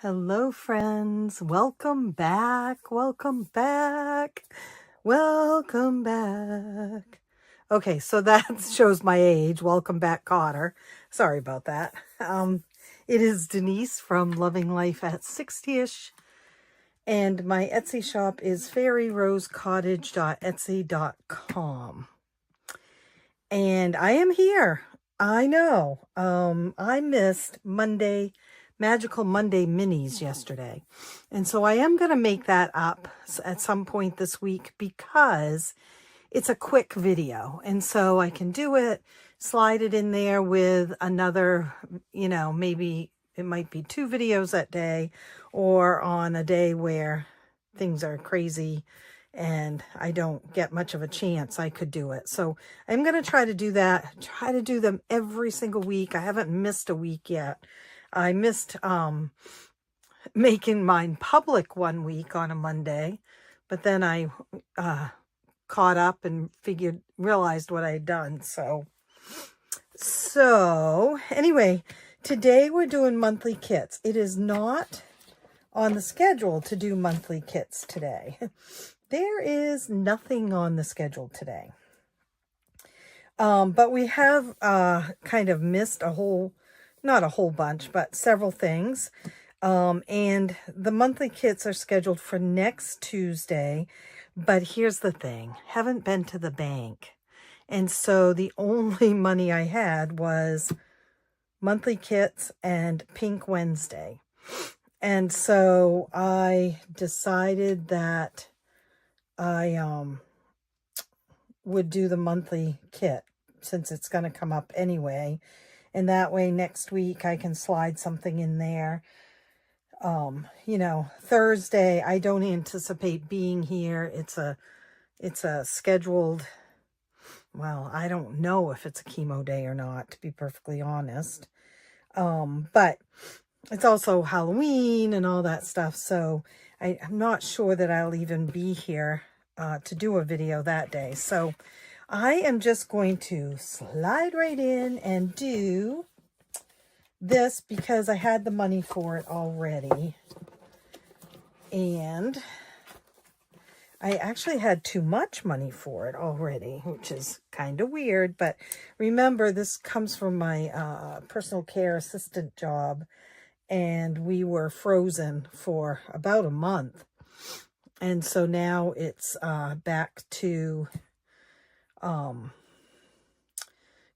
Hello, friends. Welcome back. Welcome back. Welcome back. Okay, so that shows my age. Welcome back, Cotter. Sorry about that. It is Denise from Loving Life at 60ish, and my Etsy shop is fairyrosecottage.etsy.com. And I am here. I know. I missed Magical Monday minis yesterday. And so I am going to make that up at some point this week because it's a quick video. And so I can do it, slide it in there with another, maybe it might be 2 videos that day, or on a day where things are crazy and I don't get much of a chance, I could do it. So I'm going to try to do that, try to do them every single week. I haven't missed a week yet. I missed making mine public one week on a Monday, but then I caught up and realized what I had done. So anyway, today we're doing monthly kits. It is not on the schedule to do monthly kits today. There is nothing on the schedule today. But we have kind of missed not a whole bunch, but several things. And the monthly kits are scheduled for next Tuesday. But here's the thing, haven't been to the bank. And so the only money I had was monthly kits and Pink Wednesday. And so I decided that I would do the monthly kit since it's going to come up anyway. And that way next week I can slide something in there. Thursday, I don't anticipate being here. It's a scheduled, well, I don't know if it's a chemo day or not, to be perfectly honest. But it's also Halloween and all that stuff. So I'm not sure that I'll even be here to do a video that day. So I am just going to slide right in and do this because I had the money for it already. And I actually had too much money for it already, which is kind of weird. But remember, this comes from my personal care assistant job. And we were frozen for about a month. And so now it's back to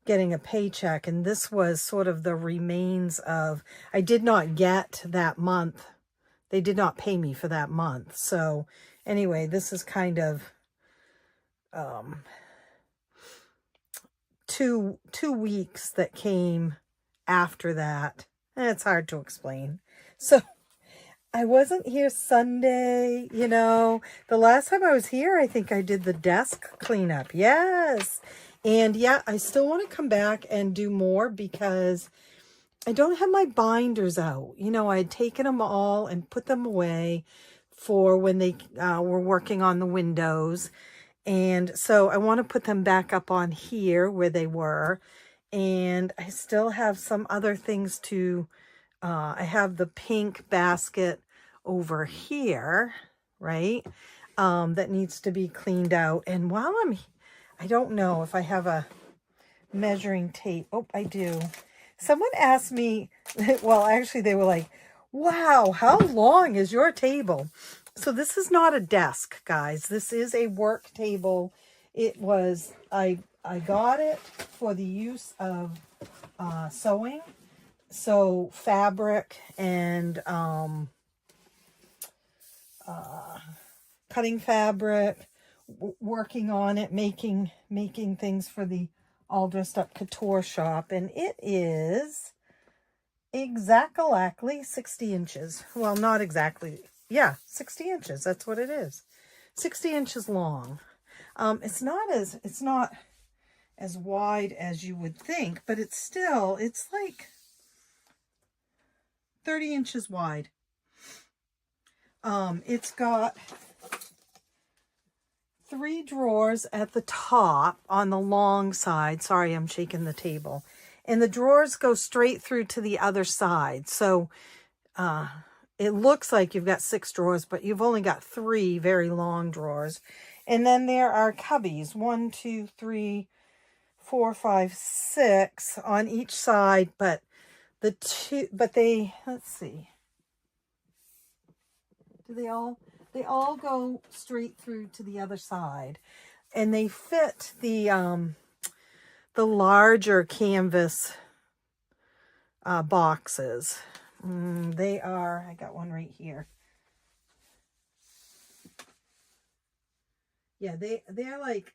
getting a paycheck. And this was sort of the remains of, I did not get that month. They did not pay me for that month. So anyway, this is kind of two weeks that came after that. And it's hard to explain. So I wasn't here Sunday, The last time I was here, I think I did the desk cleanup. Yes. And yeah, I still want to come back and do more because I don't have my binders out. I had taken them all and put them away for when they were working on the windows. And so I want to put them back up on here where they were. And I still have some other things to, I have the pink basket over here, right? That needs to be cleaned out. And while I don't know if I have a measuring tape. Oh, I do. Someone asked me, well, actually they were like, wow, how long is your table? So this is not a desk, guys. This is a work table. It was, I got it for the use of sewing. So fabric and cutting fabric, working on it, making things for the All Dressed Up Couture shop. And it is exactly 60 inches. Well, not exactly. Yeah, 60 inches. That's what it is. 60 inches long. It's not as wide as you would think, but it's like 30 inches wide. It's got 3 drawers at the top on the long side. Sorry, I'm shaking the table. And the drawers go straight through to the other side. So it looks like you've got 6 drawers, but you've only got 3 very long drawers. And then there are cubbies, 1, 2, 3, 4, 5, 6 on each side, but let's see. They all go straight through to the other side, and they fit the larger canvas boxes. They are, I got one right here. Yeah, they're like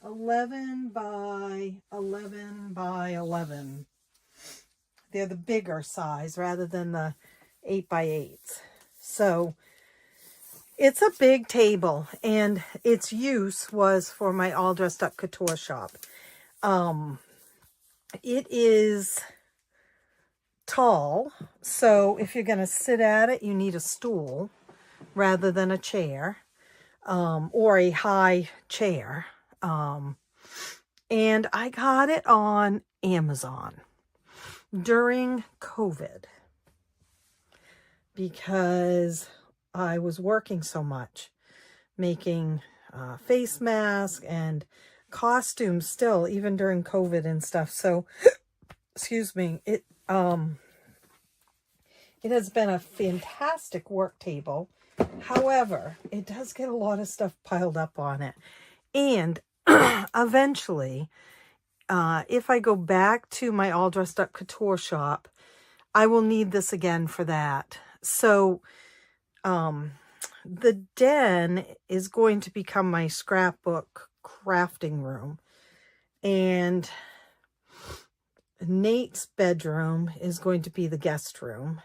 11 by 11 by 11. They're the bigger size rather than the 8 by 8s. So it's a big table, and its use was for my all dressed up couture shop. It is tall, so if you're going to sit at it, you need a stool rather than a chair, or a high chair. And I got it on Amazon during COVID because I was working so much, making face masks and costumes still, even during COVID and stuff. So, excuse me, it has been a fantastic work table. However, it does get a lot of stuff piled up on it. And eventually, if I go back to my all dressed up couture shop, I will need this again for that. So, the den is going to become my scrapbook crafting room, and Nate's bedroom is going to be the guest room,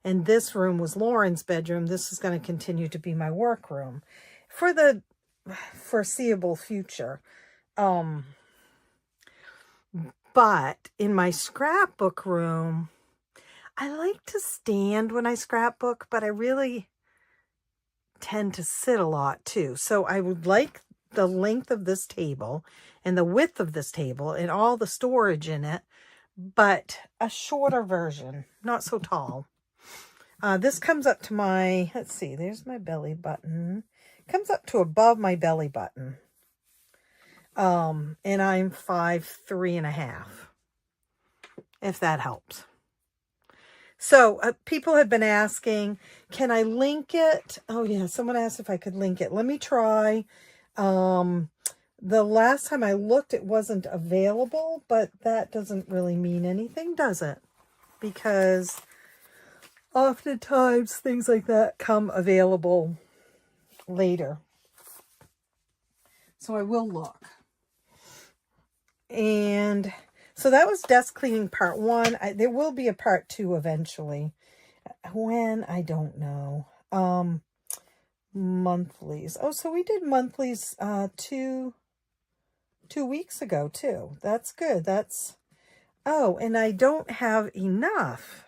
and this room was Lauren's bedroom. This is going to continue to be my work room for the foreseeable future. But in my scrapbook room, I like to stand when I scrapbook, but I really tend to sit a lot too. So I would like the length of this table and the width of this table and all the storage in it, but a shorter version, not so tall. This comes up to my, let's see, there's my belly button. Comes up to above my belly button. And I'm 5'3.5", if that helps. So people have been asking, can I link it? Oh yeah, someone asked if I could link it. Let me try. The last time I looked, it wasn't available, but that doesn't really mean anything, does it? Because oftentimes things like that come available later. So I will look. And so that was desk cleaning part 1. There will be a part 2 eventually. When? I don't know. Monthlies. Oh, so we did monthlies 2 weeks ago too. That's good. That's, oh, and I don't have enough.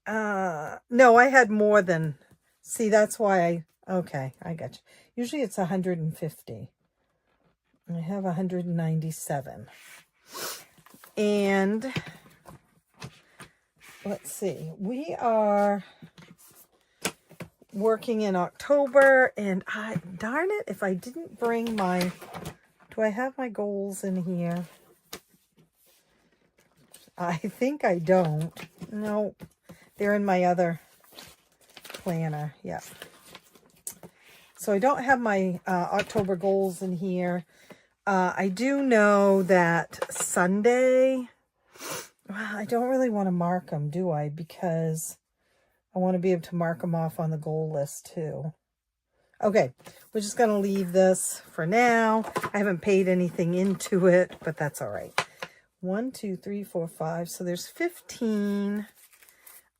No, I had more than, see, that's why okay, I got you. Usually it's 150. I have 197. And let's see, we are working in October, and darn it, if I didn't bring my, do I have my goals in here? I think I don't. No, they're in my other planner. Yeah. So I don't have my October goals in here. I do know that Sunday, well, I don't really want to mark them, do I? Because I want to be able to mark them off on the goal list too. Okay, we're just going to leave this for now. I haven't paid anything into it, but that's all right. 1, 2, 3, 4, 5. So there's 15.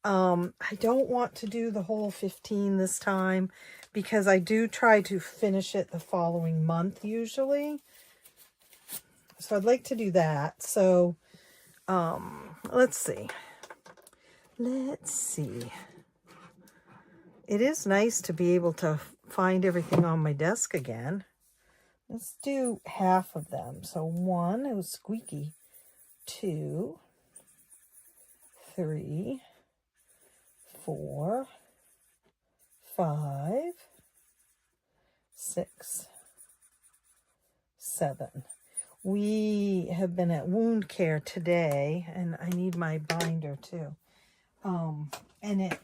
I don't want to do the whole 15 this time because I do try to finish it the following month usually. So I'd like to do that. So, let's see. Let's see. It is nice to be able to find everything on my desk again. Let's do half of them. So 1, it was squeaky. 2, 3, 4, 5, 6, 7. We have been at wound care today, and I need my binder too. And it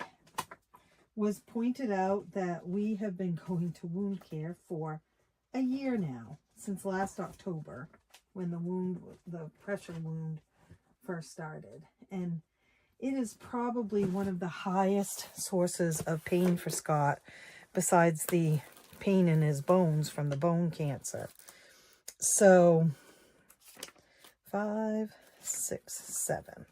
was pointed out that we have been going to wound care for a year now, since last October, when the pressure wound first started. And it is probably one of the highest sources of pain for Scott, besides the pain in his bones from the bone cancer. So 5, 6, 7.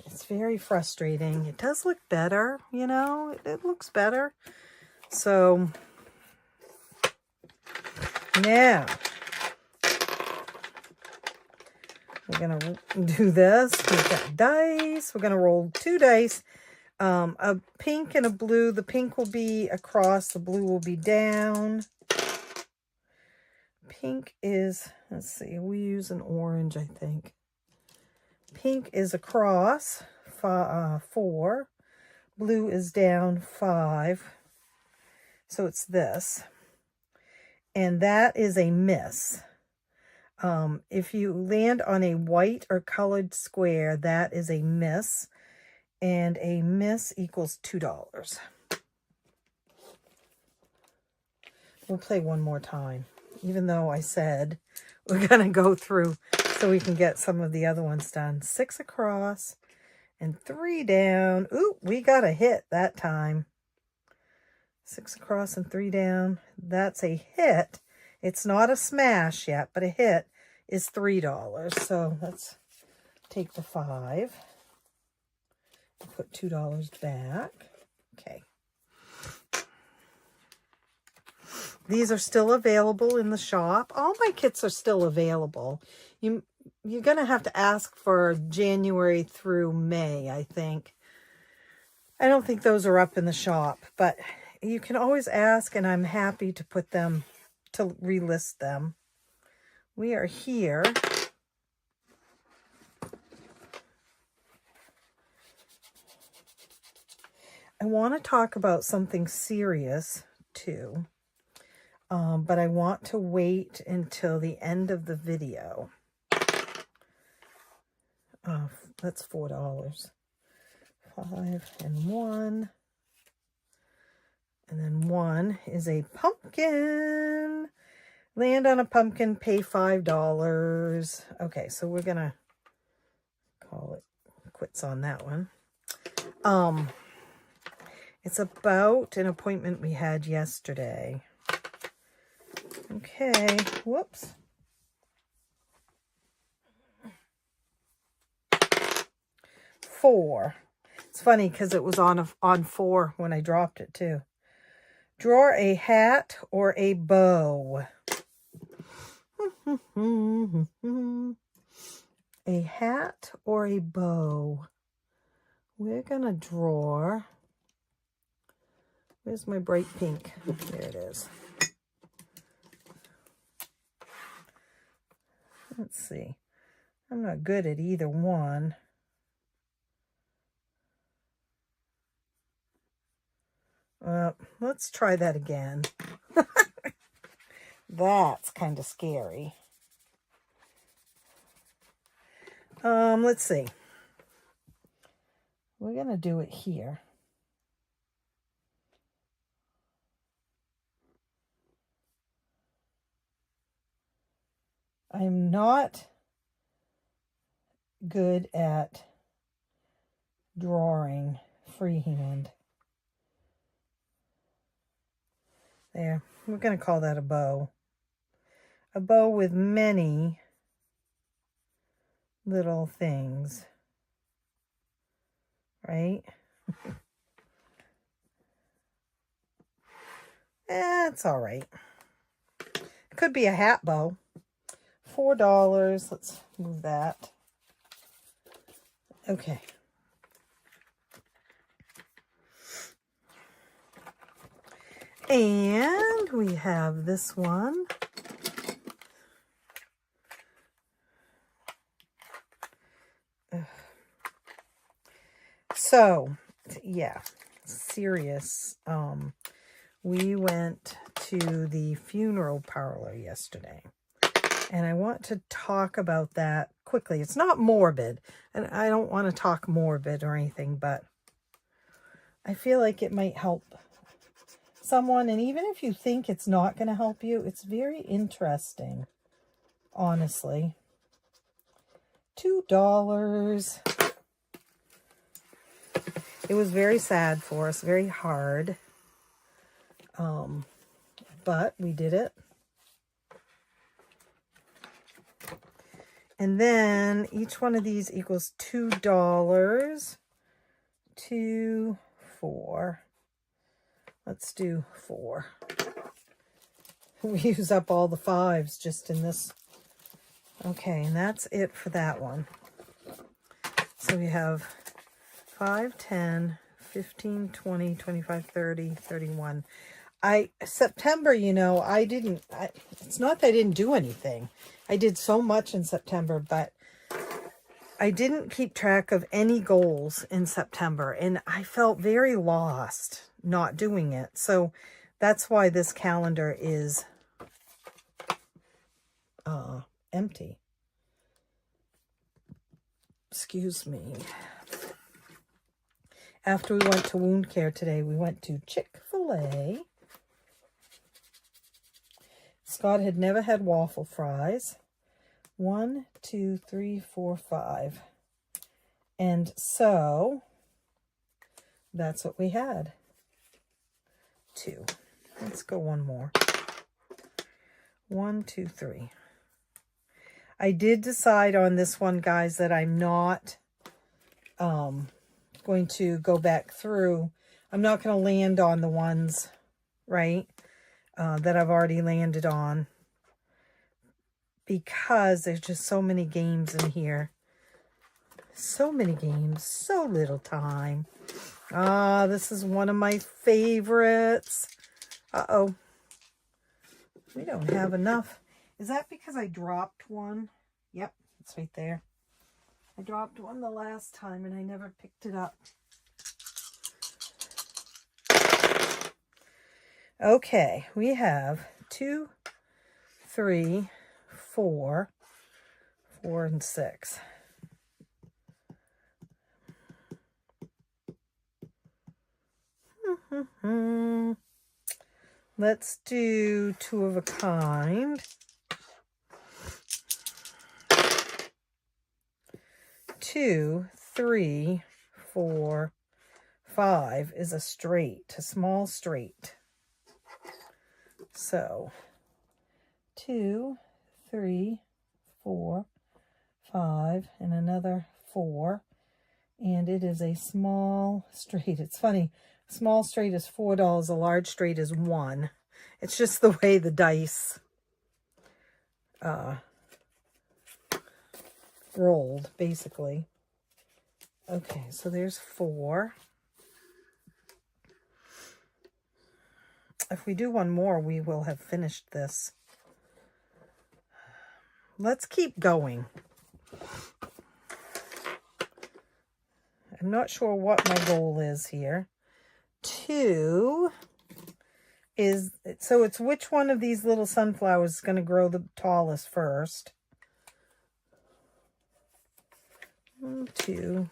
It's very frustrating. It does look better, you know, it looks better. So now we're gonna do this. We've got dice. We're gonna roll 2 dice, a pink and a blue. The pink will be across, the blue will be down. Pink is, let's see, we use an orange, I think. Pink is across, 4. Blue is down, 5. So it's this. And that is a miss. If you land on a white or colored square, that is a miss. And a miss equals $2. We'll play one more time, even though I said we're going to go through so we can get some of the other ones done. 6 across and 3 down. Ooh, we got a hit that time. 6 across and 3 down. That's a hit. It's not a smash yet, but a hit is $3. So let's take the 5 and put $2 back. Okay. These are still available in the shop. All my kits are still available. You're going to have to ask for January through May, I think. I don't think those are up in the shop, but you can always ask, and I'm happy to put them, to relist them. We are here. I want to talk about something serious too. But I want to wait until the end of the video. That's $4. 5 and 1. And then 1 is a pumpkin. Land on a pumpkin, pay $5. Okay, so we're going to call it quits on that one. It's about an appointment we had yesterday. Okay, whoops. $4. It's funny because it was on 4 when I dropped it too. Draw a hat or a bow. A hat or a bow. We're gonna draw. Where's my bright pink? There it is. Let's see. I'm not good at either one. Let's try that again. That's kind of scary. Let's see. We're going to do it here. I'm not good at drawing freehand. There, we're going to call that a bow. A bow with many little things, right? It's all right. It could be a hat bow. $4. Let's move that. Okay. And we have this one. So, yeah, serious. We went to the funeral parlor yesterday, and I want to talk about that quickly. It's not morbid, and I don't want to talk morbid or anything, but I feel like it might help someone. And even if you think it's not going to help you, it's very interesting, honestly. $2. It was very sad for us, very hard. But we did it. And then each one of these equals $2. 2, 4. Let's do 4. We use up all the 5s just in this. Okay, and that's it for that one. So we have 5, 10, 15, 20, 25, 30, 31. September, you know, it's not that I didn't do anything. I did so much in September, but I didn't keep track of any goals in September, and I felt very lost not doing it. So that's why this calendar is empty. Excuse me. After we went to wound care today, we went to Chick-fil-A. Scott had never had waffle fries. 1, 2, 3, 4, 5. And so that's what we had. 2. Let's go one more. 1, 2, 3. I did decide on this one, guys, that I'm not going to go back through. I'm not going to land on the ones, right, that I've already landed on, because there's just so many games in here. So many games, so little time. This is one of my favorites. Uh-oh. We don't have enough. Is that because I dropped one? Yep, it's right there. I dropped one the last time and I never picked it up. Okay, we have 2, 3, 4, 4, and 6. Let's do 2 of a kind. 2, 3, 4, 5 is a straight, a small straight. So 2, 3, 4, 5, and another 4. And it is a small straight. It's funny. Small straight is $4. A large straight is 1. It's just the way the dice rolled, basically. Okay, so there's 4. If we do one more, we will have finished this. Let's keep going. I'm not sure what my goal is here. 2 is, so it's which one of these little sunflowers is going to grow the tallest first. 1, 2.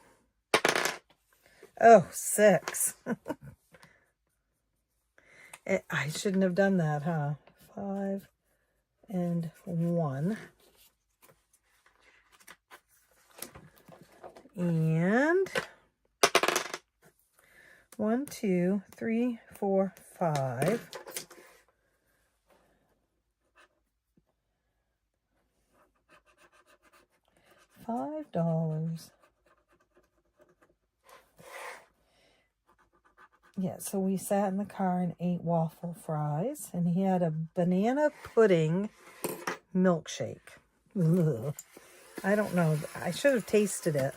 Oh, 6. I shouldn't have done that, huh? 5 and 1. And 1, 2, 3, 4, 5. $5. Yeah, so we sat in the car and ate waffle fries, and he had a banana pudding milkshake. Ugh. I don't know. I should have tasted it.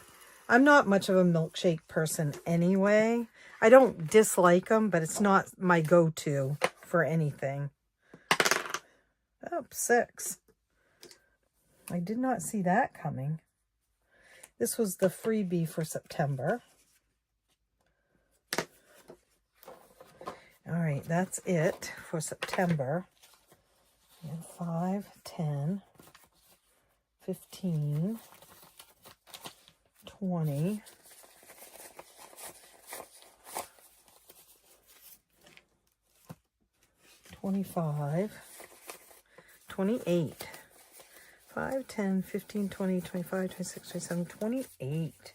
I'm not much of a milkshake person anyway. I don't dislike them, but it's not my go-to for anything. Oh, 6. I did not see that coming. This was the freebie for September. All right, that's it for September. And 5, 10, 15, 20, 25, 28. 5, 10, 15, 20, 25, 26, 27, 28.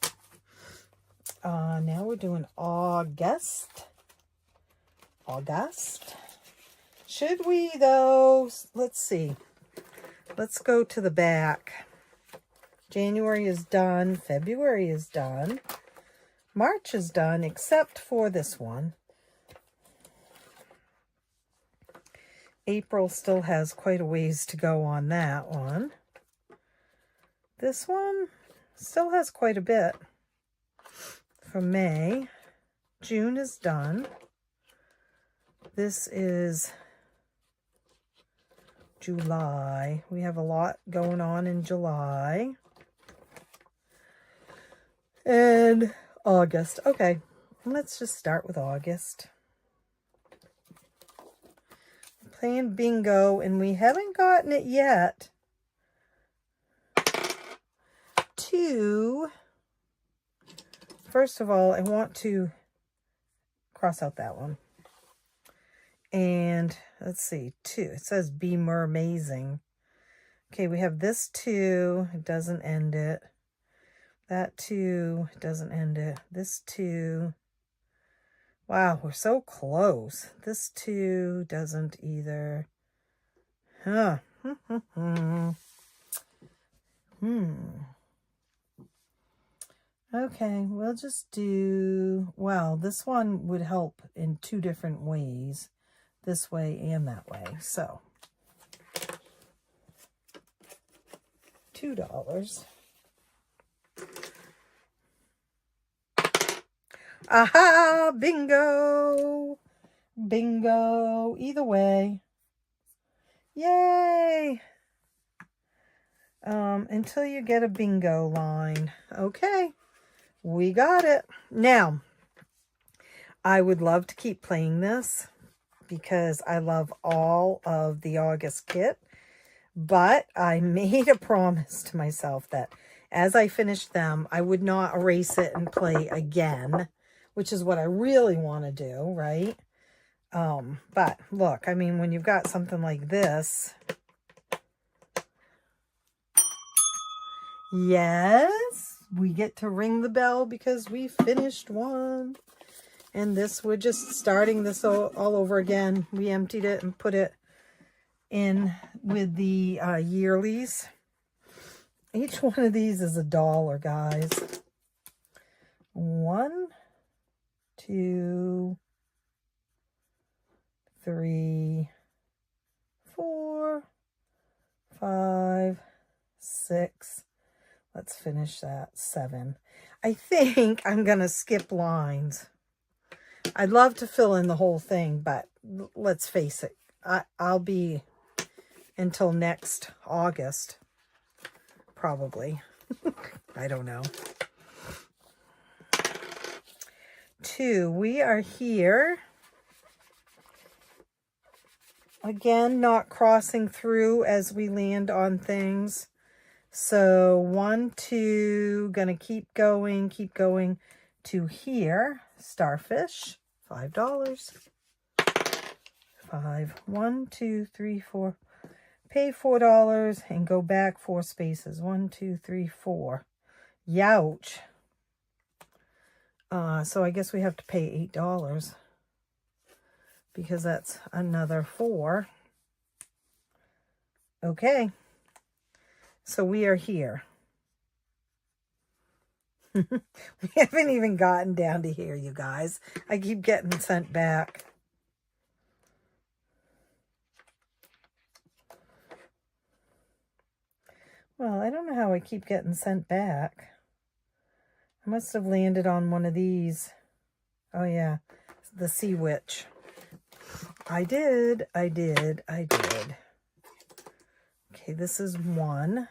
Now we're doing August. Should we, though? Let's see. Let's go to the back. January is done. February is done. March is done, except for this one. April still has quite a ways to go on that one. This one still has quite a bit. For May, June is done. This is July. We have a lot going on in July. And August. Okay, let's just start with August. Playing bingo, and we haven't gotten it yet. First of all, I want to cross out that one. And let's see, 2. It says be more amazing. Okay, we have this 2. It doesn't end it. That 2 doesn't end it. This 2. Wow, we're so close. This 2 doesn't either. Huh. Okay, we'll just do, well, this one would help in 2 different ways. This way and that way. So, $2. Aha! Bingo! Bingo! Either way. Yay! Until you get a bingo line. Okay. We got it. Now, I would love to keep playing this because I love all of the August kit. But I made a promise to myself that as I finished them, I would not erase it and play again, which is what I really want to do, right? But look, I mean, when you've got something like this, yes, we get to ring the bell because we finished one. And this, we're just starting this all over again. We emptied it and put it in with the yearlies. Each one of these is $1, guys. 1, 2, 3, 4, 5, 6. Let's finish that. 7. I think I'm going to skip lines. I'd love to fill in the whole thing, but let's face it. I'll be until next August. Probably. I don't know. 2. We are here. Again, not crossing through as we land on things. So 1, 2, gonna keep going to here. Starfish, $5. 5, 1, 2, 3, 4. Pay $4 and go back 4 spaces. 1, 2, 3, 4. Youch. So I guess we have to pay $8 because that's another 4. Okay. So we are here. We haven't even gotten down to here, you guys. I keep getting sent back. Well, I don't know how I keep getting sent back. I must have landed on one of these. Oh, yeah. The Sea Witch. I did. Okay, this is $1.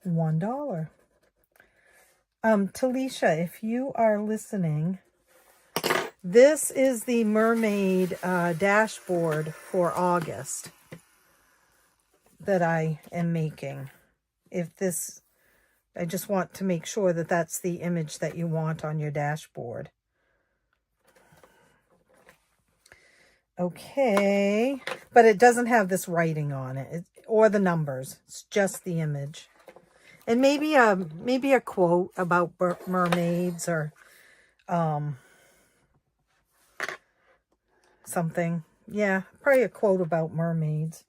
$1. Talisha, if you are listening, This is the mermaid dashboard for August that I am making. I just want to make sure that that's the image that you want on your dashboard. Okay, but it doesn't have this writing on it, or the numbers. It's just the image. And maybe a quote about mermaids, or something. Yeah, probably a quote about mermaids.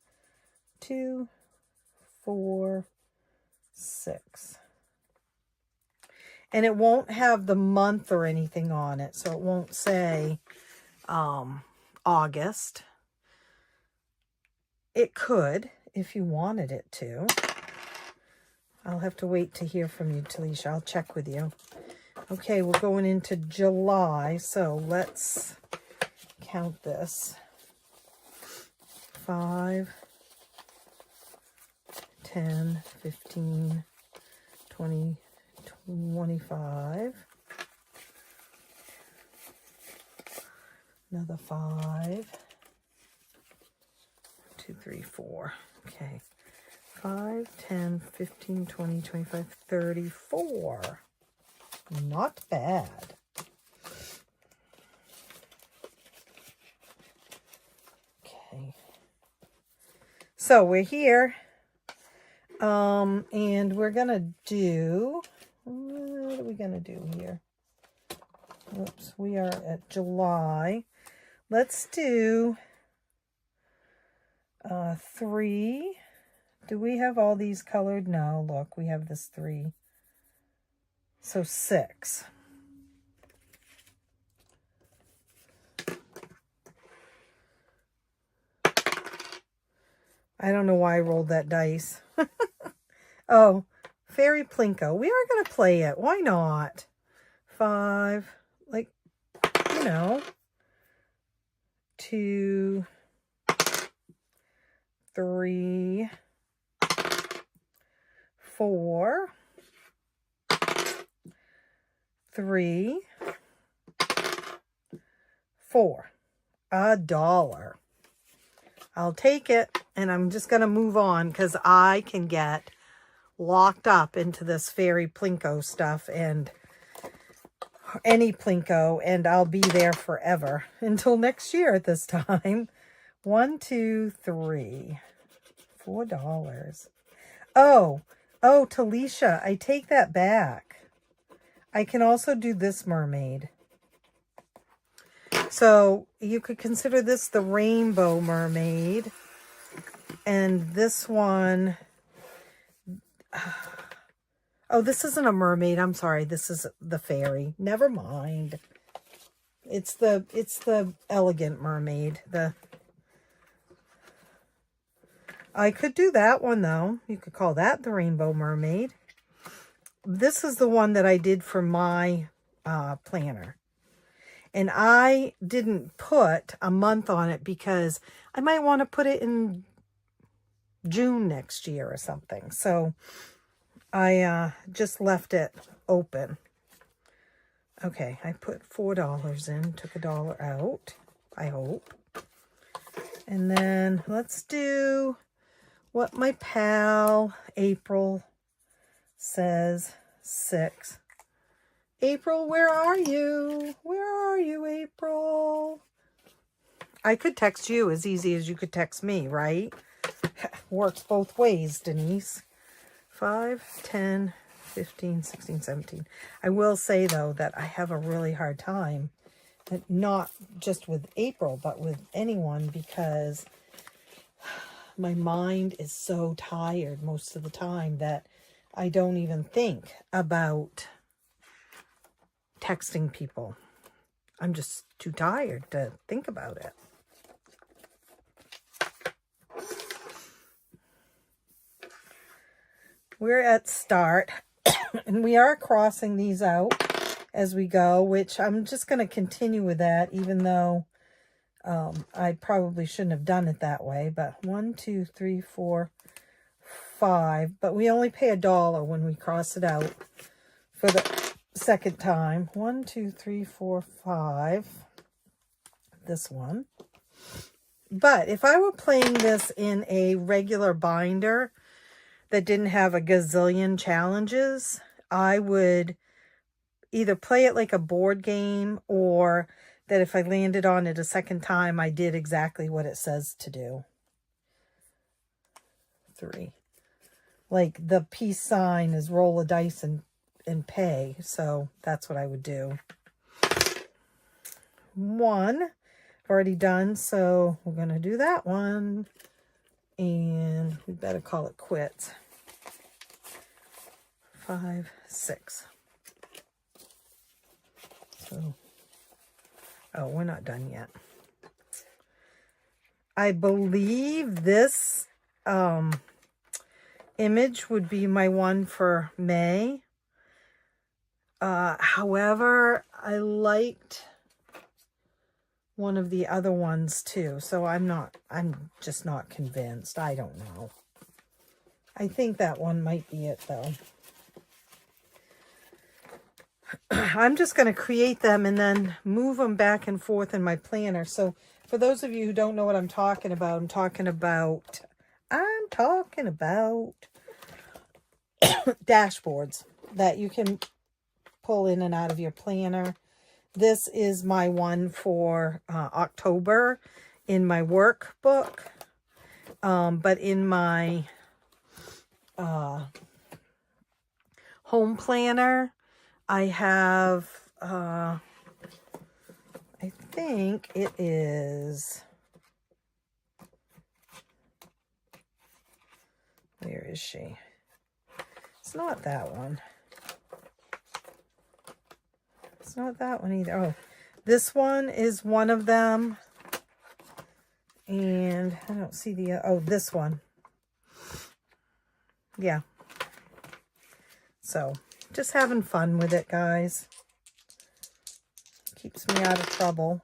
2, 4, 6. And it won't have the month or anything on it, so it won't say August. It could, if you wanted it to. I'll have to wait to hear from you, Talisha. I'll check with you. Okay, we're going into July, so let's count this. 5, 10, 15, 20, 25. Another 5. 2, 3, 4. Okay. 5, 10, 15, 20, 25, 34. Not bad. Okay. So we're here. And we're going to do, what are we going to do here? Whoops, we are at July. Let's do 3. Do we have all these colored? No, look, we have this 3. So 6. I don't know why I rolled that dice. Oh, Fairy Plinko. We are going to play it. Why not? 5, like, you know. 2, 3, 4, 3, 4. $1. I'll take it, and I'm just going to move on because I can get locked up into this Fairy Plinko stuff and any Plinko, and I'll be there forever until next year at this time. 1, 2, 3, $4. Oh, Talisha, I take that back. I can also do this mermaid. So you could consider this the rainbow mermaid. And this one, oh, this isn't a mermaid. I'm sorry. This is the fairy. Never mind. It's the elegant mermaid. I could do that one though. You could call that the rainbow mermaid. This is the one that I did for my planner. And I didn't put a month on it because I might want to put it in June next year or something. So I just left it open. Okay, I put $4 in, took $1 out, I hope. And then let's do what my pal April says, 6. April, where are you? Where are you, April? I could text you as easy as you could text me, right? Works both ways, Denise. 5, 10, 15, 16, 17. I will say, though, that I have a really hard time, not just with April, but with anyone, because my mind is so tired most of the time that I don't even think about texting people. I'm just too tired to think about it. We're at start, and we are crossing these out as we go, which I'm just going to continue with that, even though I probably shouldn't have done it that way. But 1, 2, 3, 4, 5. But we only pay $1 when we cross it out for the second time. 1, 2, 3, 4, 5. this one. But if I were playing this in a regular binder that didn't have a gazillion challenges, I would either play it like a board game, or that if I landed on it a second time, I did exactly what it says to do. 3. Like the peace sign is roll a dice and pay. So that's what I would do. 1, I've already done, so we're going to do that one. And we better call it quits. 5, 6. So, oh, we're not done yet. I believe this image would be my one for May. However, I liked one of the other ones too, so I'm just not convinced. I don't know. I think that one might be it though. I'm just going to create them and then move them back and forth in my planner. So for those of you who don't know what I'm talking about, I'm talking about dashboards that you can pull in and out of your planner. This is my one for October in my workbook. But in my home planner, I have, I think it is, where is she? It's not that one. It's not that one either. Oh, this one is one of them. And I don't see the, oh, this one. Yeah. So, just having fun with it, guys. Keeps me out of trouble.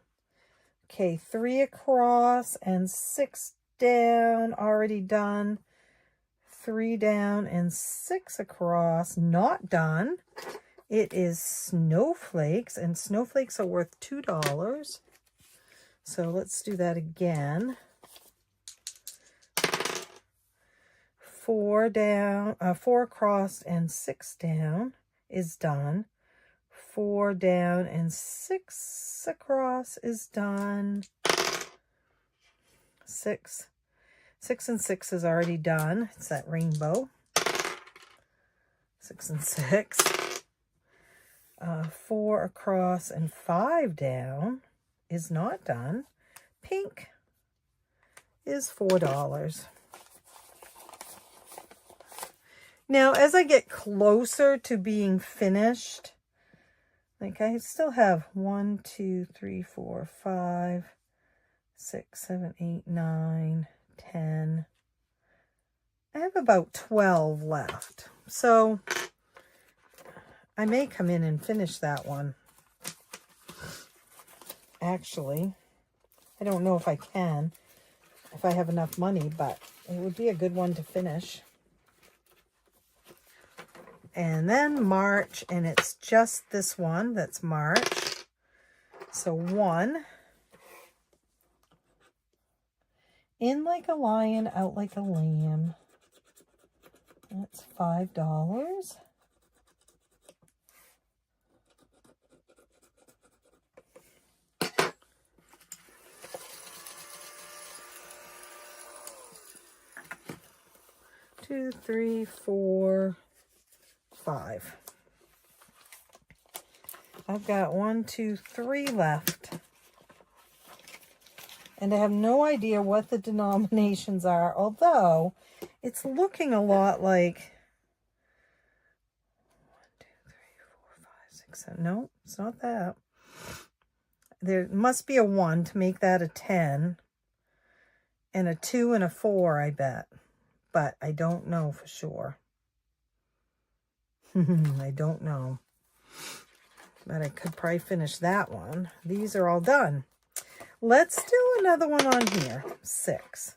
Okay, 3 across and 6 down, already done. 3 down and 6 across, not done. It is snowflakes, and snowflakes are worth $2. So let's do that again. 4 down, 4 across and 6 down is done. 4 down and 6 across is done. 6 and 6 is already done. It's that rainbow. 6 and 6. 4 across and 5 down is not done. Pink is $4. Now, as I get closer to being finished, like I still have 1, 2, 3, 4, 5, 6, 7, 8, 9, 10. I have about 12 left. So I may come in and finish that one. Actually, I don't know if I can, if I have enough money, but it would be a good one to finish. And then March, and it's just this one that's March. So 1. In like a lion, out like a lamb. That's $5. Two, 3, 4, 5. I've got 1, 2, 3 left. And I have no idea what the denominations are, although it's looking a lot like 1, 2, 3, 4, 5, 6, 7. No, it's not that. There must be a 1 to make that a 10. And a 2 and a 4, I bet. But I don't know for sure. I don't know. But I could probably finish that one. These are all done. Let's do another one on here. 6.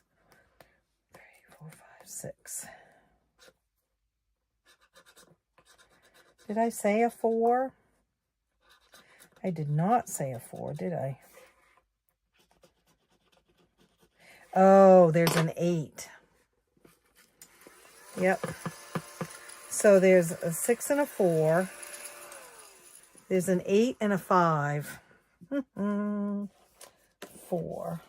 3, 4, 5, 6. Did I say a 4? I did not say a 4, did I? Oh, there's an 8. Yep. So there's a 6 and a 4. There's an 8 and a 5. 4.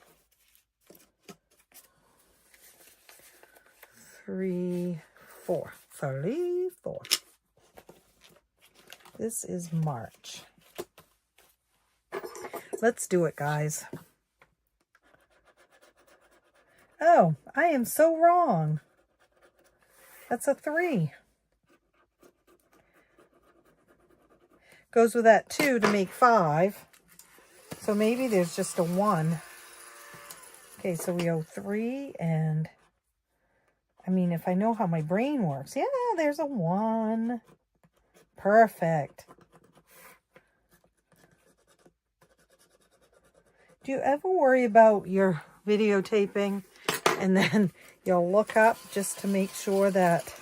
3, 4. 3, 4. This is March. Let's do it, guys. Oh, I am so wrong. That's a 3. Goes with that 2 to make 5. So maybe there's just a 1. Okay, so we owe 3 and... I mean, if I know how my brain works. Yeah, there's a 1. Perfect. Do you ever worry about your videotaping and then you'll look up just to make sure that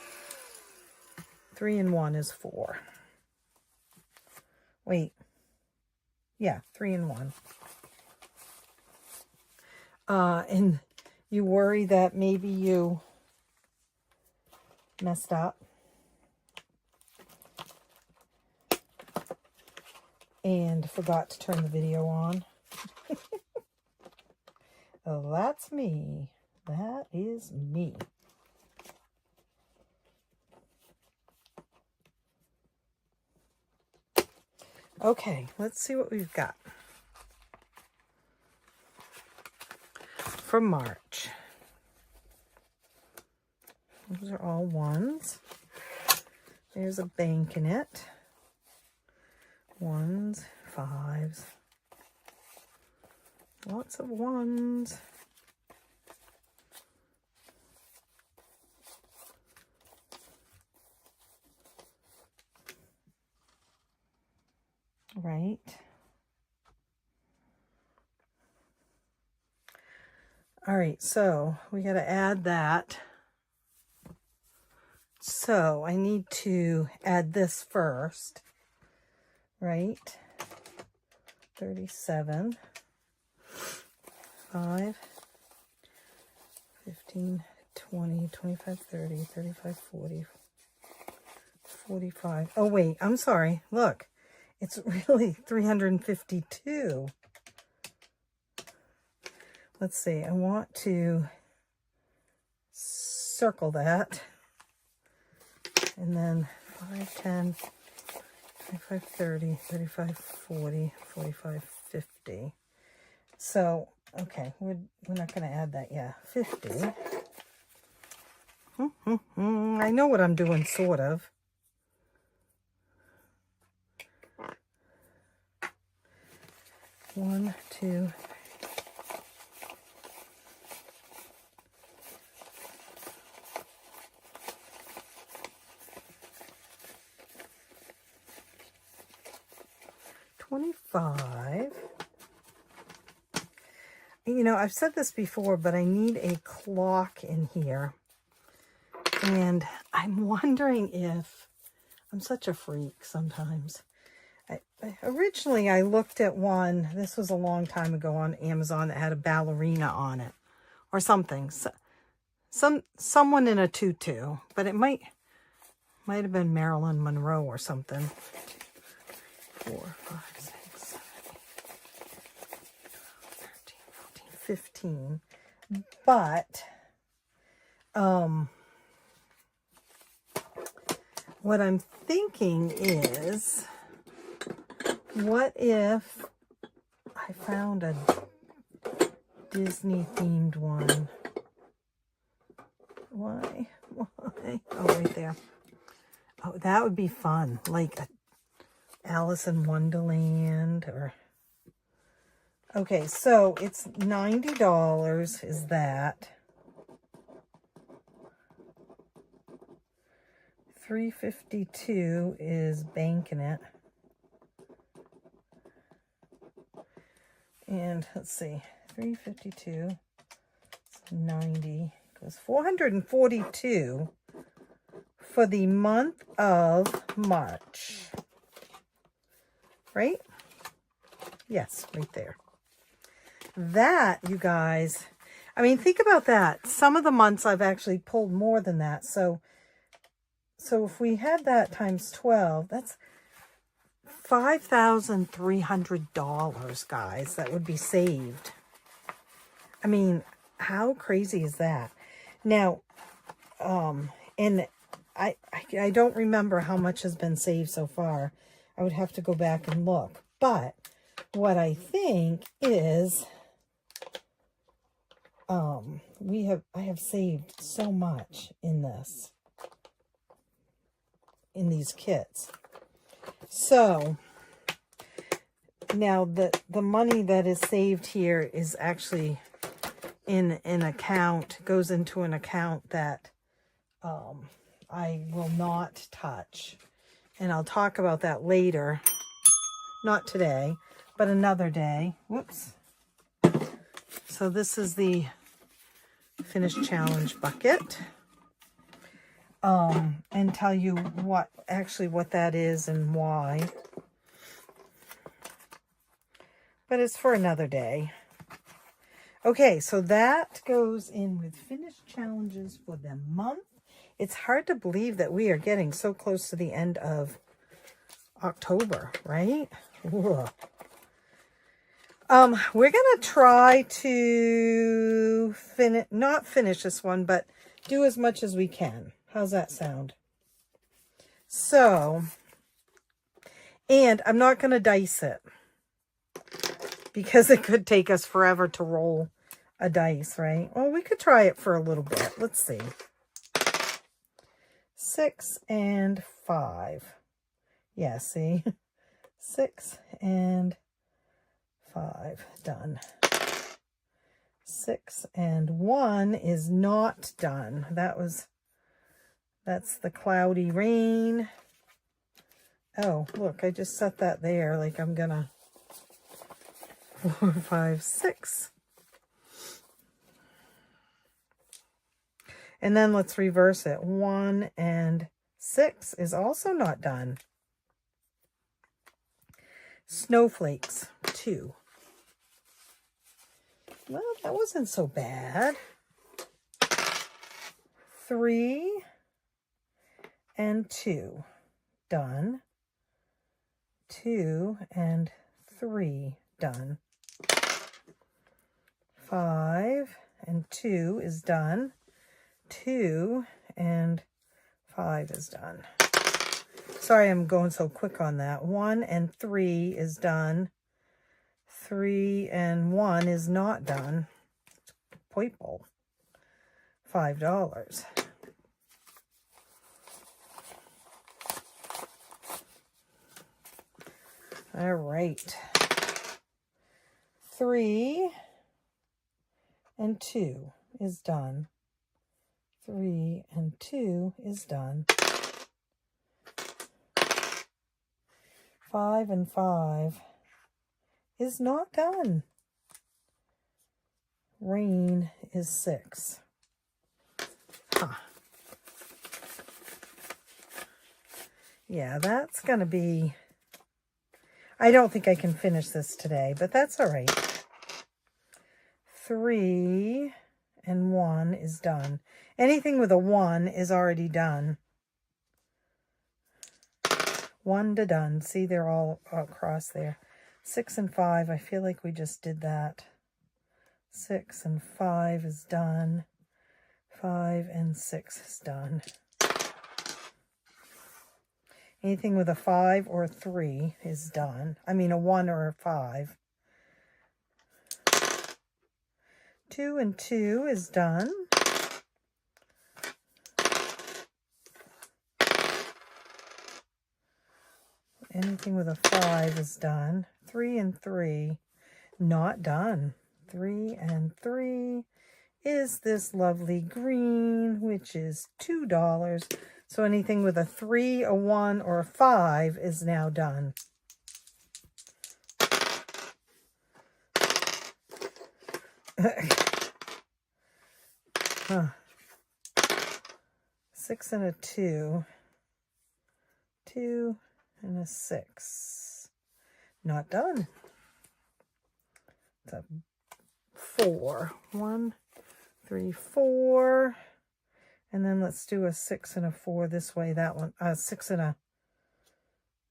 3 and 1 is 4? Wait. Yeah, 3 and 1. And you worry that maybe you messed up and forgot to turn the video on. Oh, that's me. That is me. Okay, let's see what we've got for March. Those are all 1s. There's a bank in it. 1s, 5s. Lots of 1s. Right. All right, so we got to add that. So I need to add this first, right? 37, 5, 15, 20, 25, 30, 35, 40, 45. Oh, wait, I'm sorry. Look, it's really 352. Let's see, I want to circle that. And then 5, 10, 25, 30, 35, 40, 45, 50. So, okay, we're not going to add that yet. 50. I know what I'm doing, sort of. One, 2, 25. You know, I've said this before, but I need a clock in here. And I'm wondering if... I'm such a freak sometimes. Originally, I looked at one. This was a long time ago on Amazon that had a ballerina on it. Or something. Someone in a tutu. But it might have been Marilyn Monroe or something. 4, 5, 6, 7, 8, 13, 14, 15. But, what I'm thinking is, what if I found a Disney-themed one? Why? Oh, right there. Oh, that would be fun. Like a Alice in Wonderland or... Okay, so it's $90 is that. $352 is banking it. And let's see, 352, 90, goes 442 for the month of March. Right? Yes, right there. That, you guys, I mean, think about that. Some of the months I've actually pulled more than that. So if we had that times 12, that's $5,300, guys, that would be saved. I mean, how crazy is that? Now, and I don't remember how much has been saved so far. I would have to go back and look. But what I think is, I have saved so much in these kits. So now the money that is saved here is actually in an account, goes into an account that I will not touch. And I'll talk about that later. Not today, but another day. Whoops. So this is the Finish Challenge bucket. And tell you what that is and why. But it's for another day. Okay, so that goes in with Finish Challenges for the month. It's hard to believe that we are getting so close to the end of October, right? Ugh. We're going to try to not finish this one, but do as much as we can. How's that sound? So, and I'm not going to dice it because it could take us forever to roll a dice, right? Well, we could try it for a little bit. Let's see. 6 and 5. Yeah, see? 6 and 5. Done. 6 and 1 is not done. That's the cloudy rain. Oh, look, I just set that there like I'm gonna 4, 5, 6. And then let's reverse it. 1 and 6 is also not done. Snowflakes, 2. Well, that wasn't so bad. 3 and 2, done. 2 and 3, done. 5 and 2 is done. 2 and 5 is done. Sorry, I'm going so quick on that. 1 and 3 is done. 3 and 1 is not done. Purple. $5. All right. 3 and 2 is done. 3 and 2 is done. 5 and 5 is not done. Rain is 6. Huh. Yeah, that's going to be... I don't think I can finish this today, but that's all right. 3 and 1 is done. Anything with a 1 is already done. 1 to done. See, they're all across there. 6 and 5, I feel like we just did that. 6 and 5 is done. 5 and 6 is done. Anything with a 5 or a 3 is done. I mean, a 1 or a 5. 2 and 2 is done. Anything with a 5 is done. 3 and 3, not done. 3 and 3 is this lovely green, which is $2. So anything with a 3, a 1, or a 5 is now done. Huh. 6 and a 2. 2 and a 6. Not done. It's a 4. 1, 3, 4. And then let's do a 6 and a 4 this way. That one, 6 and a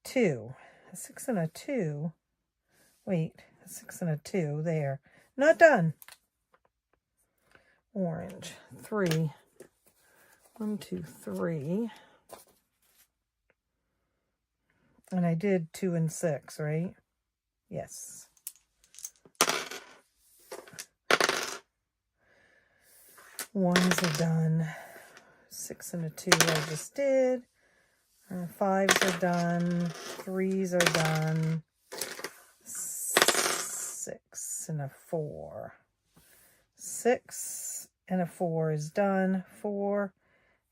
2. A 6 and a 2. Wait, a 6 and a 2 there. Not done. Orange, 3. 1, 2, 3. And I did 2 and 6, right? Yes. Ones are done. 6 and a 2 I just did. 5s are done. 3s are done. 6 and a 4. 6 and a 4 is done. 4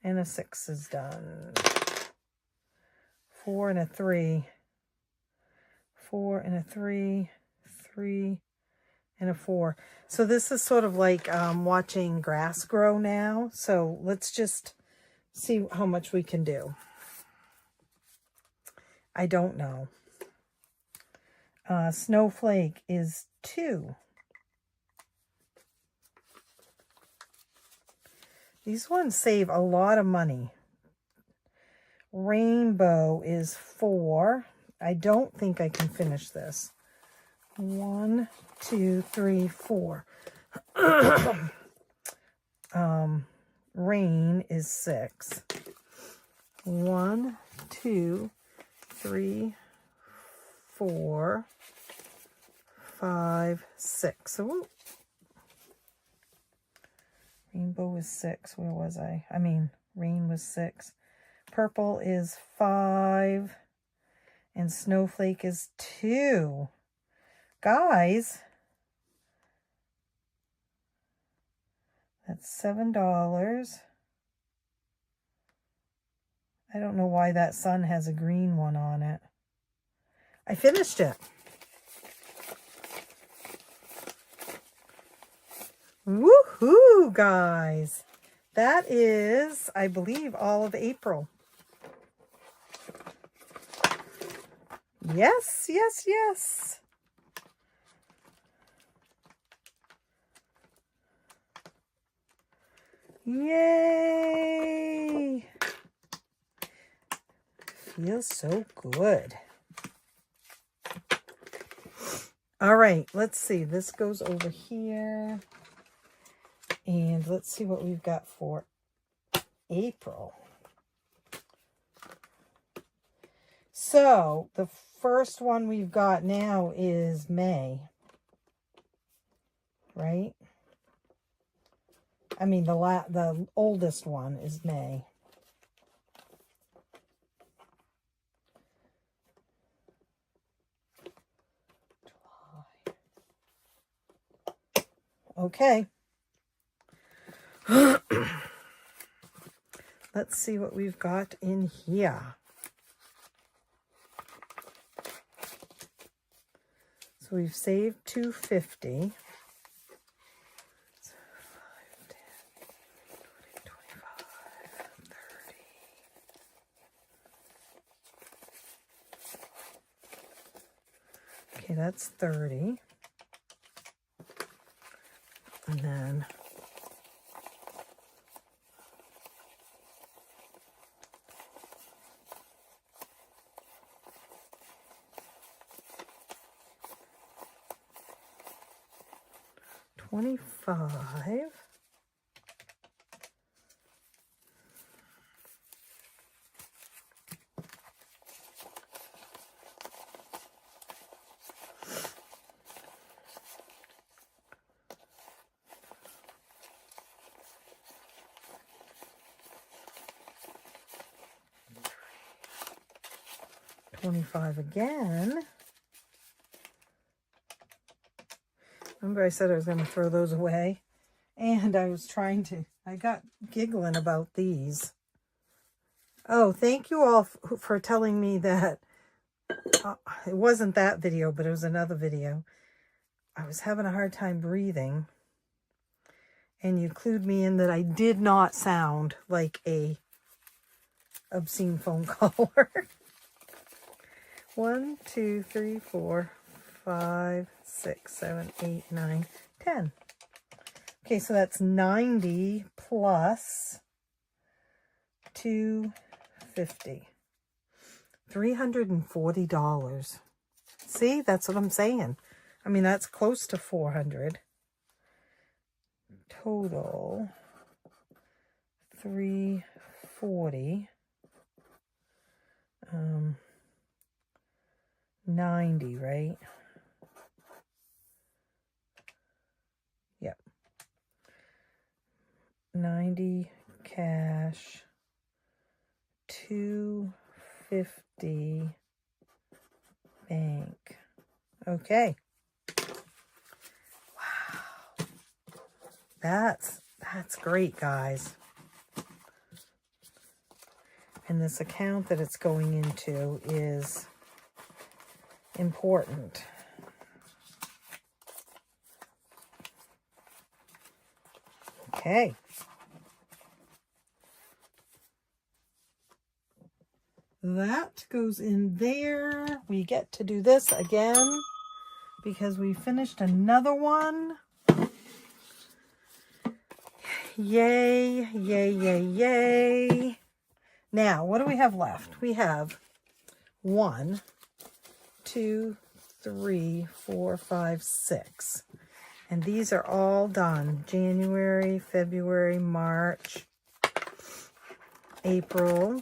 and a 6 is done. 4 and a 3. 4 and a 3. 3 and a 4. So this is sort of like watching grass grow now. So let's just see how much we can do. I don't know. Snowflake is 2. These ones save a lot of money. Rainbow is 4. I don't think I can finish this. 1, 2, 3, 4. Rain is 6. 1, 2, 3, 4, 5, 6. Ooh. Rainbow was 6. Where was I? I mean, rain was 6. Purple is 5. And snowflake is 2. Guys, that's $7. I don't know why that sun has a green one on it. I finished it. Woohoo, guys. That is, I believe, all of April. Yes, yes, yes. Yay. Feels so good. All right, let's see. This goes over here. And let's see what we've got for April. So the first one we've got now is May, right? I mean, the oldest one is May. Okay. Let's see what we've got in here. So we've saved $250. So 5, 10, 20, 25, 30. Okay, that's 30. And then $25. $25 again. Remember I said I was going to throw those away? And I got giggling about these. Oh, thank you all for telling me that, it wasn't that video, but it was another video. I was having a hard time breathing. And you clued me in that I did not sound like a obscene phone caller. 1, 2, 3, 4, 5, 6, 7, 8, 9, 10. Okay, so that's 90 plus 250. $340. See, that's what I'm saying. I mean, that's close to 400. Total 340. 90, right? Yep. 90 cash, 250 bank. Okay. Wow. That's great, guys. And this account that it's going into is important. Okay. That goes in there. We get to do this again because we finished another one. Yay, yay, yay, yay. Now, what do we have left? We have 1, 2, 3, 4, 5, 6. And these are all done. January, February, March, April,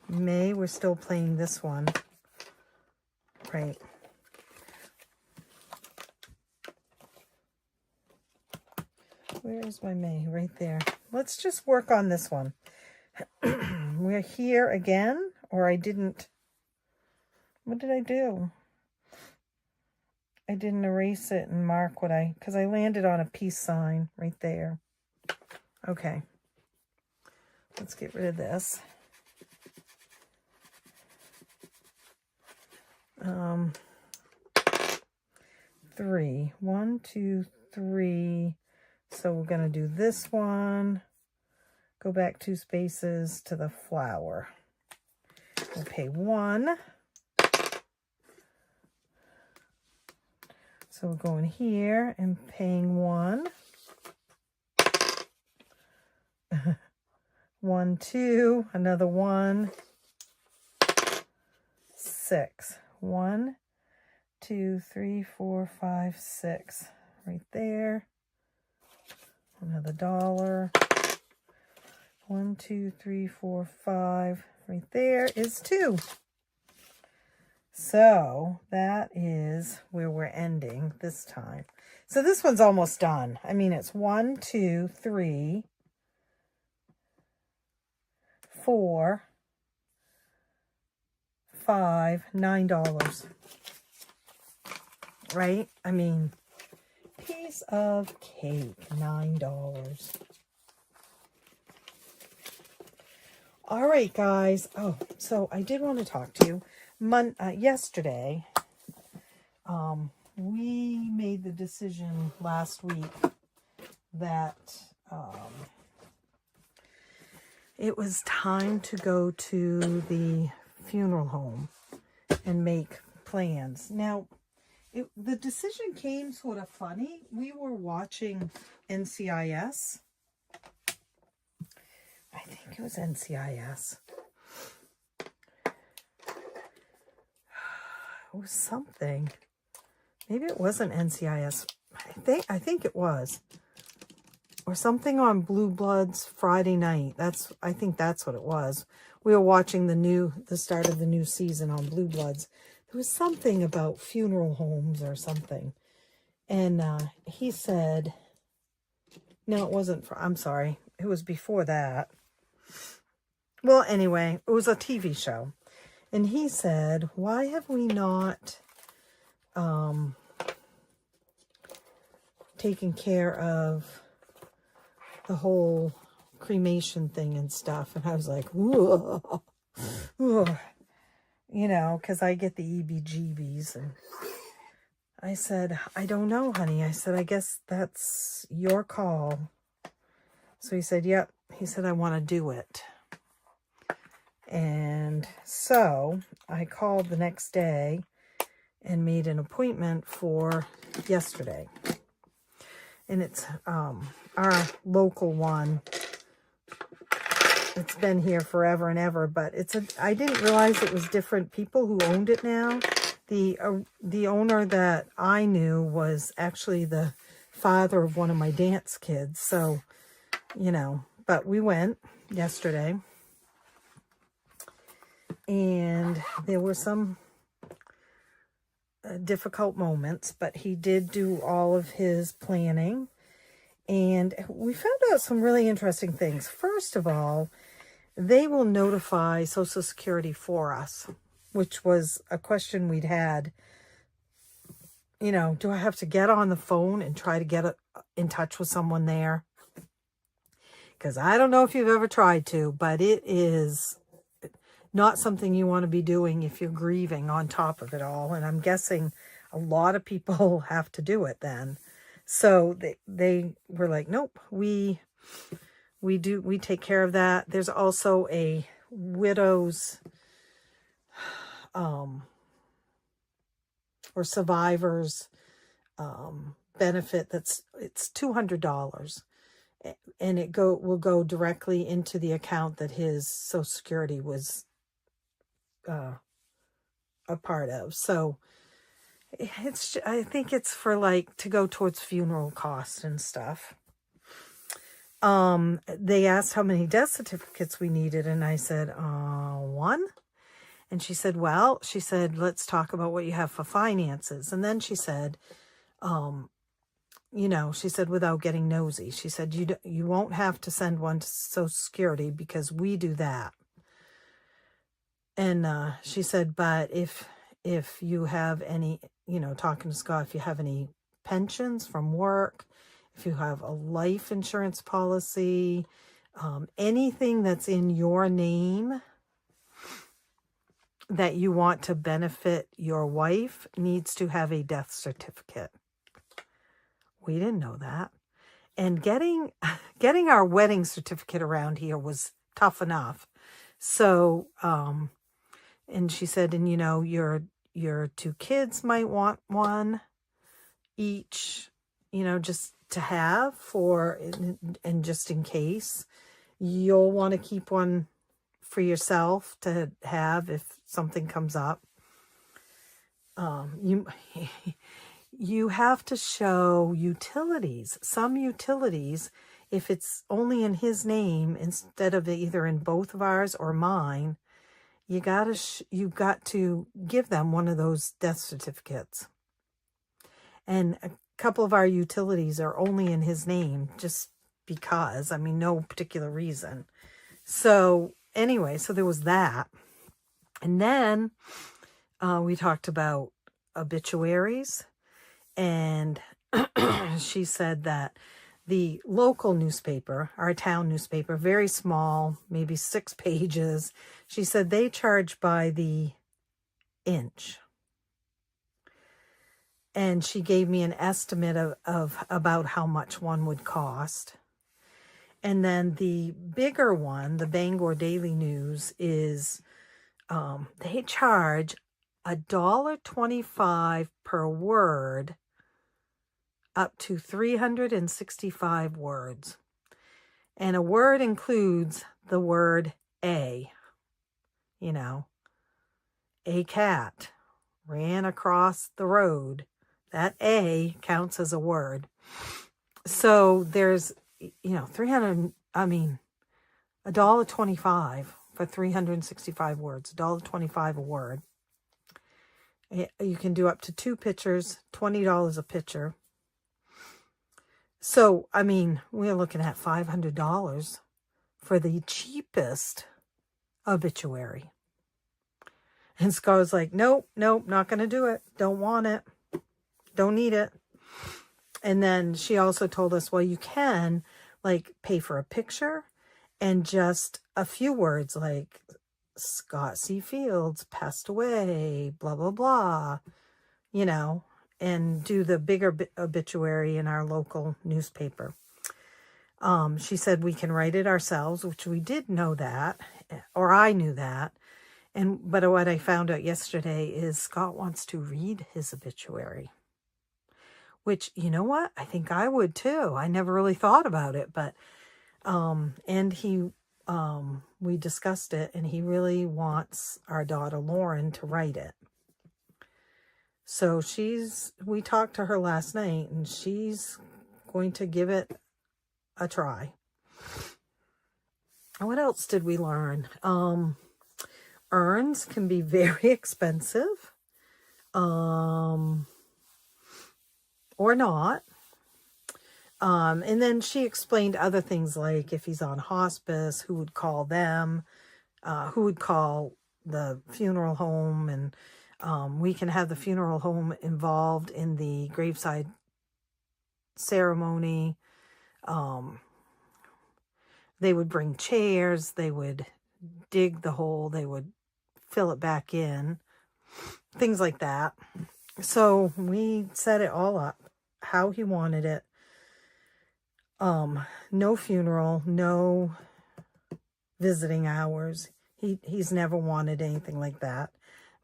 May. We're still playing this one. Right. Where is my May? Right there. Let's just work on this one. We're here again, or I didn't. What did I do? I didn't erase it and mark what because I landed on a peace sign right there. Okay. Let's get rid of this. 3. 1, 2, 3. So we're going to do this one. Go back 2 spaces to the flower. We'll pay 1. So we're going here and paying 1. 1, 2, another 1. 6. 1, 2, 3, 4, 5, 6. Right there. Another $1. 1, 2, 3, 4, 5. Right there is 2. So that is where we're ending this time. So this one's almost done. I mean, it's 1, 2, 3, 4, 5, $9. Right? I mean, piece of cake, $9. All right, guys. Oh, so I did want to talk to you. Yesterday, we made the decision last week that it was time to go to the funeral home and make plans. Now, the decision came sort of funny. We were watching NCIS. I think it was NCIS. It was something. Maybe it wasn't NCIS. I think it was. Or something on Blue Bloods Friday night. I think that's what it was. We were watching the start of the new season on Blue Bloods. There was something about funeral homes or something. And he said, no, it wasn't. I'm sorry. It was before that. Well, anyway, it was a TV show. And he said, why have we not taken care of the whole cremation thing and stuff? And I was like, whoa, you know, because I get the EBGBs. And I said, I don't know, honey. I said, I guess that's your call. So he said, yep. He said, I want to do it. And so I called the next day and made an appointment for yesterday. and it's our local one. It's been here forever and ever, but I didn't realize it was different people who owned it now. The owner that I knew was actually the father of one of my dance kids. So, you know, but we went yesterday, and there were some difficult moments, but he did do all of his planning, and we found out some really interesting things. First of all, they will notify Social Security for us, which was a question we'd had. You know, do I have to get on the phone and try to get in touch with someone there? Because I don't know if you've ever tried to, but it is not something you want to be doing if you're grieving on top of it all. And I'm guessing a lot of people have to do it then. So they were like, nope, we take care of that. There's also a widow's or survivors benefit it's $200, and will go directly into the account that his Social Security was a part of. So I think it's for like to go towards funeral costs and stuff. They asked how many death certificates we needed, and I said, one. And she said, let's talk about what you have for finances. And then she said, you know, she said, without getting nosy, she said, you won't have to send one to Social Security because we do that. And she said, but if you have any, you know, talking to Scott, if you have any pensions from work, if you have a life insurance policy, anything that's in your name that you want to benefit your wife needs to have a death certificate. We didn't know that. And getting our wedding certificate around here was tough enough. So, and she said, and you know, your two kids might want one each, you know, just to have and just in case. You'll want to keep one for yourself to have if something comes up. You have to show utilities. Some utilities, if it's only in his name instead of either in both of ours or mine, you got to give them one of those death certificates. And a couple of our utilities are only in his name just because, I mean, no particular reason. So anyway, so there was that. And then we talked about obituaries, and she said that the local newspaper, our town newspaper, very small, maybe 6 pages, she said they charge by the inch. And she gave me an estimate of about how much one would cost. And then the bigger one, the Bangor Daily News, is they charge $1.25 per word up to 365 words. And a word includes the word a. You know, a cat ran across the road. That a counts as a word. So there's, you know, $1.25 for 365 words, $1.25 a word. You can do up to 2 pictures, $20 a picture. So, I mean, we're looking at $500 for the cheapest obituary. And Scott was like, nope, not going to do it. Don't want it. Don't need it. And then she also told us, well, you can like pay for a picture and just a few words like Scott C. Fields passed away, blah, blah, blah, you know, and do the bigger obituary in our local newspaper. She said we can write it ourselves, which we did know that, or I knew that. But what I found out yesterday is Scott wants to read his obituary, which, you know what? I think I would too. I never really thought about it, but, and we discussed it, and he really wants our daughter Lauren to write it. So we talked to her last night, and she's going to give it a try. What else did we learn? Urns can be very expensive, or not. And then she explained other things, like if he's on hospice, who would call them, who would call the funeral home, and we can have the funeral home involved in the graveside ceremony. They would bring chairs, they would dig the hole, they would fill it back in, things like that. So we set it all up how he wanted it. No funeral, no visiting hours. He's never wanted anything like that.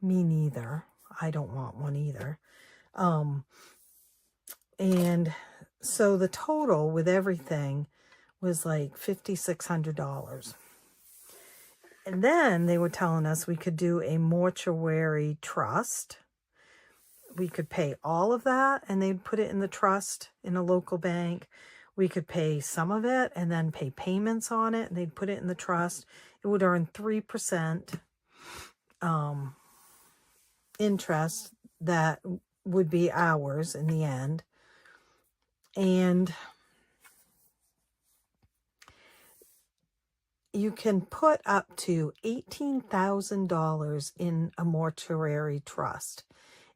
Me neither. I don't want one either. And so the total with everything was like $5,600. And then they were telling us we could do a mortuary trust. We could pay all of that, and they'd put it in the trust in a local bank. We could pay some of it and then pay payments on it, and they'd put it in the trust. It would earn 3% interest that would be ours in the end. And you can put up to $18,000 in a mortuary trust.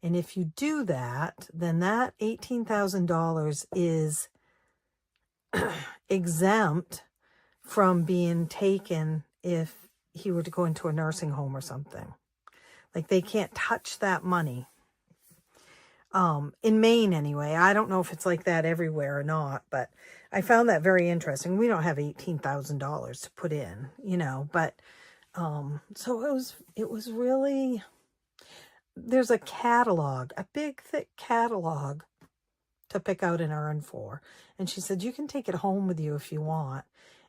And if you do that, then that $18,000 is exempt from being taken if he were to go into a nursing home or something. Like, they can't touch that money. In Maine anyway. I don't know if it's like that everywhere or not, but I found that very interesting. We don't have $18,000 to put in, but so it was really, there's a catalog, a big thick catalog to pick out an urn for. And she said, you can take it home with you if you want.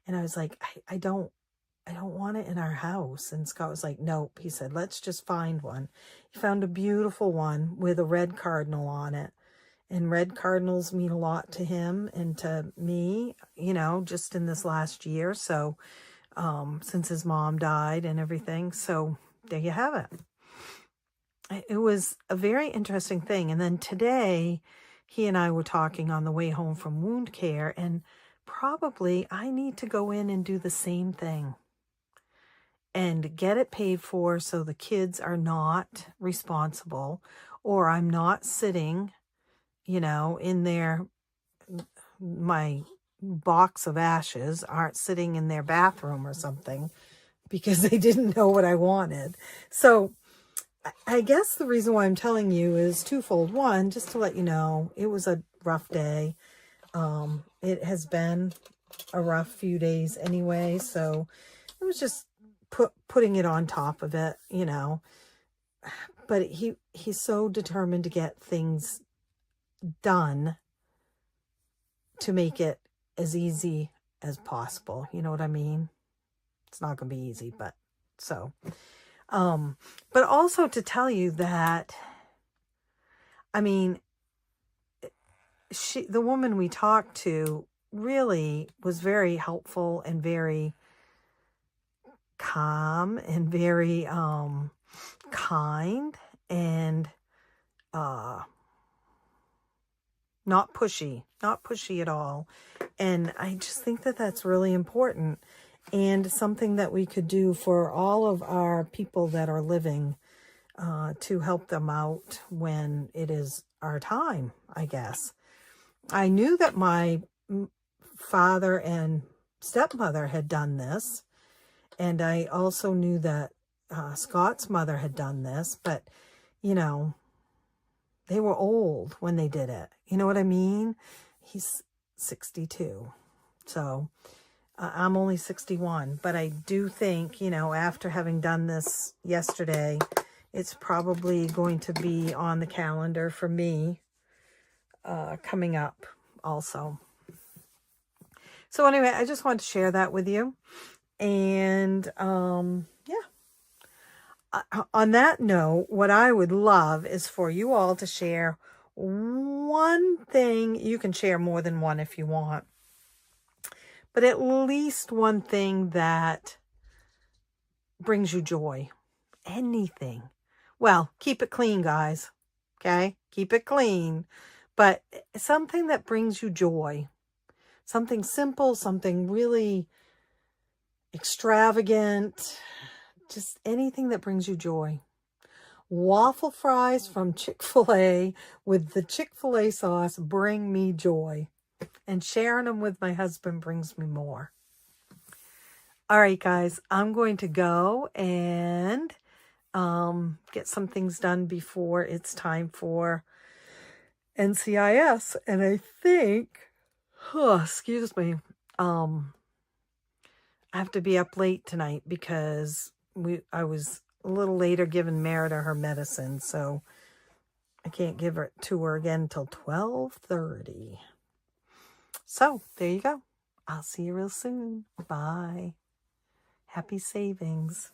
And I was like, I don't want it in our house. And Scott was like, nope. He said, let's just find one. He found a beautiful one with a red cardinal on it. And red cardinals mean a lot to him and to me, just in this last year. So, since his mom died and everything. So there you have it. It was a very interesting thing. And then today, he and I were talking on the way home from wound care, and probably I need to go in and do the same thing and get it paid for so the kids are not responsible, or I'm not sitting, in my box of ashes aren't sitting in their bathroom or something because they didn't know what I wanted. So I guess the reason why I'm telling you is twofold. One, just to let you know, it was a rough day. It has been a rough few days anyway, so it was just putting it on top of it, But he's so determined to get things done to make it as easy as possible. You know what I mean? It's not going to be easy, but so. But also to tell you that, the woman we talked to really was very helpful and very calm and very kind and not pushy at all. And I just think that that's really important, and something that we could do for all of our people that are living, to help them out when it is our time, I guess. I knew that my father and stepmother had done this, and I also knew that Scott's mother had done this, but, they were old when they did it. You know what I mean? He's 62. So I'm only 61. But I do think, after having done this yesterday, it's probably going to be on the calendar for me coming up also. So anyway, I just wanted to share that with you. And yeah, on that note, what I would love is for you all to share one thing. You can share more than one if you want, but at least one thing that brings you joy. Anything. Well, keep it clean, guys. Okay? Keep it clean. But something that brings you joy. Something simple, something really extravagant. Just anything that brings you joy. Waffle fries from Chick-fil-A with the Chick-fil-A sauce bring me joy. And sharing them with my husband brings me more. All right, guys. I'm going to go and get some things done before it's time for NCIS. And I think, excuse me, I have to be up late tonight because I was a little later giving Merida her medicine, so I can't give it to her again until 12:30. So there you go. I'll see you real soon. Bye. Happy savings.